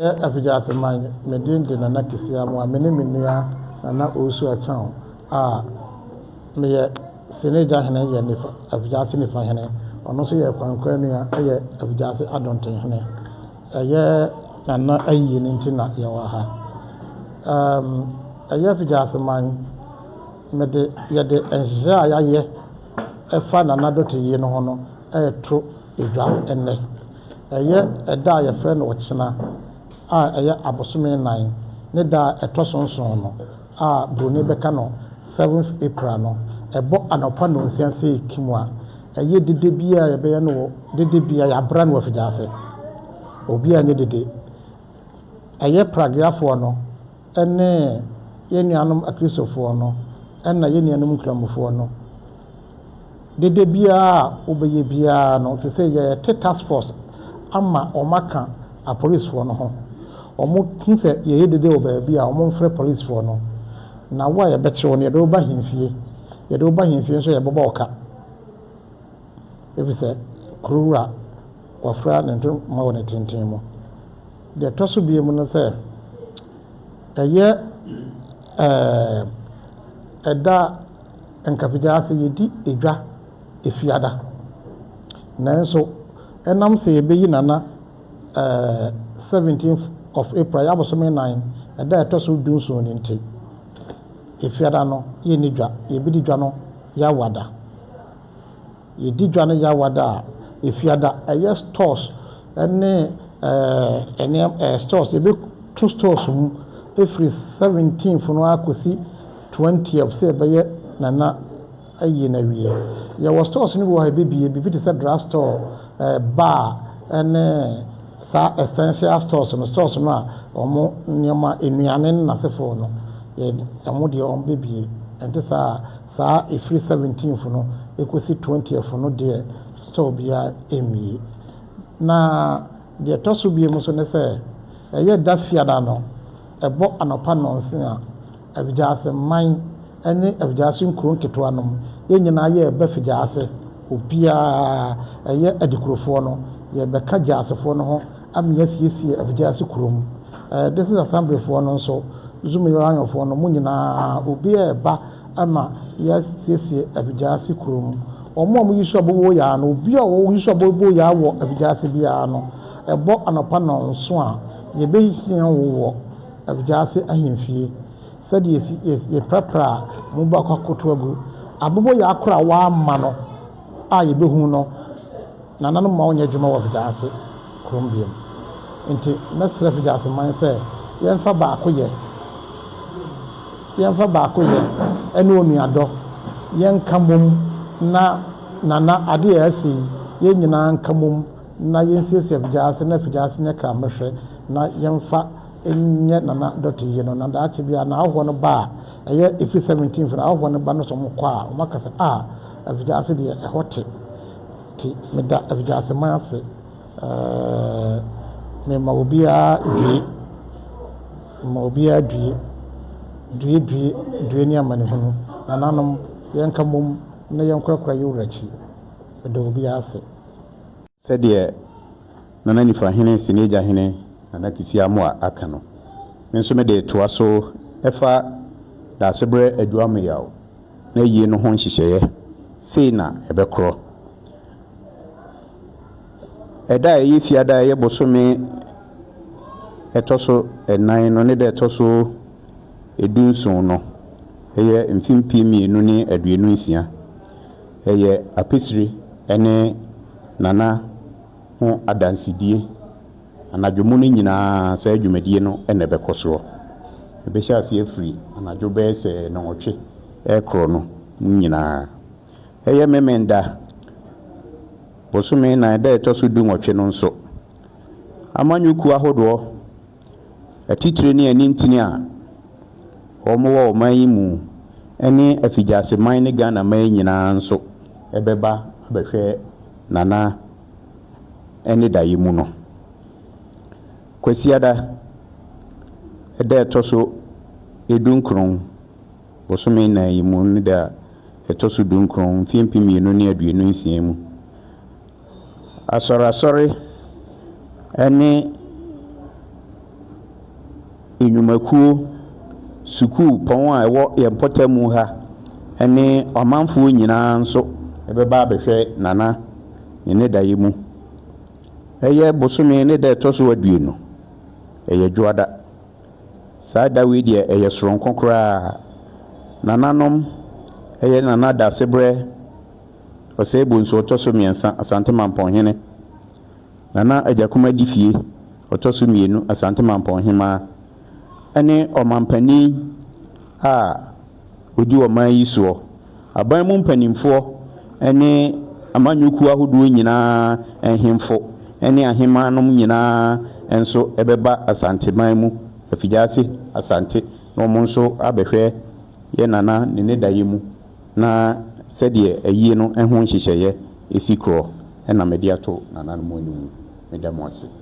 Effiduasehene medin de nana kisia mo amene menua nana osu achan me seneja hene ye ne Effiduasehene fa hene ono so ye kwankwa nua ye Effiduasehene adonten hene ye nana ayi ne ntina ye wa ha ye Effiduasehene mede ye de enhya ya ye efa nana dote ye no ho no etro edwa enne ye eda ye fe no ochina aya abosome 9 ne da etosonson no broni beka no 7th April no ebo anopa no nsianse ekimu aye dede bia ye be no dede bia ya bra no Effiduase obi anye dede aye paragrafo no ene ye nuanom akristofo no ena ye nuanom nkramofo no dede bia obeye bia no to say ye task force ama omaka a police for no ho omo tinse ye dede obabi a omo mfre police for no na wa ye betre won ye do ba himfie so ye boba oka ebi se krura wafra ne ntom ma won tenten mo de toso bie mu no se eye eda Effiduase yedi edwa efiada nanso enam se ye beyi nana 17th of April ya bosome 9 eda etoso dunso ni nti efiada no ye ni dwa ye bi di dwa no ya wada ye di dwa no ya wada efiada eye stores ene stores ye be two stores mu every 17th no akosi 20th se be ye nana ayi na wiye ye was stores ni wo ha bi se drug store bar ene sa essential stores no omo nyama enuane na sefo no ye amo de on bebie ente sa every 17th no ekosi 20th no de store bia emi na de toso bie mu so ne se eye da fiada no ebo anopa nonse a Effiduase man ene Effiduase nkuro nketo no ye nyina ye eba Effiduase obia eye adikurofo no ye beka Jaasefo no ho amya siesie Effiduase kurom this is assembly for no so zumi yanyofo no munyina obia eba ama ya siesie Effiduase kurom omo yisu abobo ya no obia wo yisu abobo ya wo Effiduase bia no ebo anopa no nso a ye be hia wo Effiduase ahemfie sadi ye prapra mu ba kwakoto agu abobo ya akora wa ama no ye be hu no nana no ma onye djuma wo Effiduase krombiem nti mesre Effiduase man se yemfa baako ye ene onuado yenkamum na nana ade asi ye nyina nkamum na yensiesie Effiduase na Effiduase nya kramhwe na yemfa enye nana dot ye no na da achibia na ahwo no ba eye efi 17th na ahwo no ba no so mokwa o makasa Effiduase de ehote ti meda Effiduase man ase me ma obia due ni amane hono nananom yenkamum na yenkwakwa yurachi do obia ase sede nana nifa hene seneja hene nana kisia mo aka no nso me de toa so efa da sebre AMEYAW na yie no ho nhyehyeye sei na ebekro eda yi fiada ye bosome etoso enan no ne de etoso edunson no eye mfimpi mienu ni aduenu nsia eye apesiri ene nana ho adansidie anadwomu no nyina sa adwumadie no ene bekoso ebehya ase afiri anadwo be se na otwe ekro no nyina eye memenda bosome na da etoso du nwotwe no nso amanyuku ahodo atitire ni anintini a omo man mu ene Effiduase man ne Ghana man nyina nso ebeba abehwe nana ene dayi mu no kwasiada eda etoso edunkron bosome na yimu ne da etoso dunkron fiempi mienu ne aduenu nsia mu asore ene enyumakuo sukuu pon a ɛwɔ yɛn mpɔtamu ha ɛne ɔmanfoɔ nyinaa nso ɛbɛba abɛhwɛ nana ne daeɛ mu ɛyɛ bosome ne da ɛtɔ so aduonu ɛyɛ dwoada saa da wei deɛ ɛyɛ soronko koraa nananom ɛyɛ nana da sebrɛ ɔsɛ bonso ɔtɔ so mmiɛnsa Asante Mampɔnhene nana agyakom di fie ɔtɔ so mmienu Asante Mampɔnhema ɛne ɔmampani a odi ɔman yi soɔ aban mu mpanimfoɔ ɛne amanyɔkuo ahodoɔ nyinaa ɛhemfo ɛne ahemanom nyinaa ɛnso ɛbɛba Asante man mu Effiduasehene Asante na ɔmo nso abɛhwɛ yɛ nana ne daeɛ mu na sɛdeɛ ayie no ɛho nhyehyɛeɛ esi korɔ ɛna mede ato nana no mu anim meda mo ase.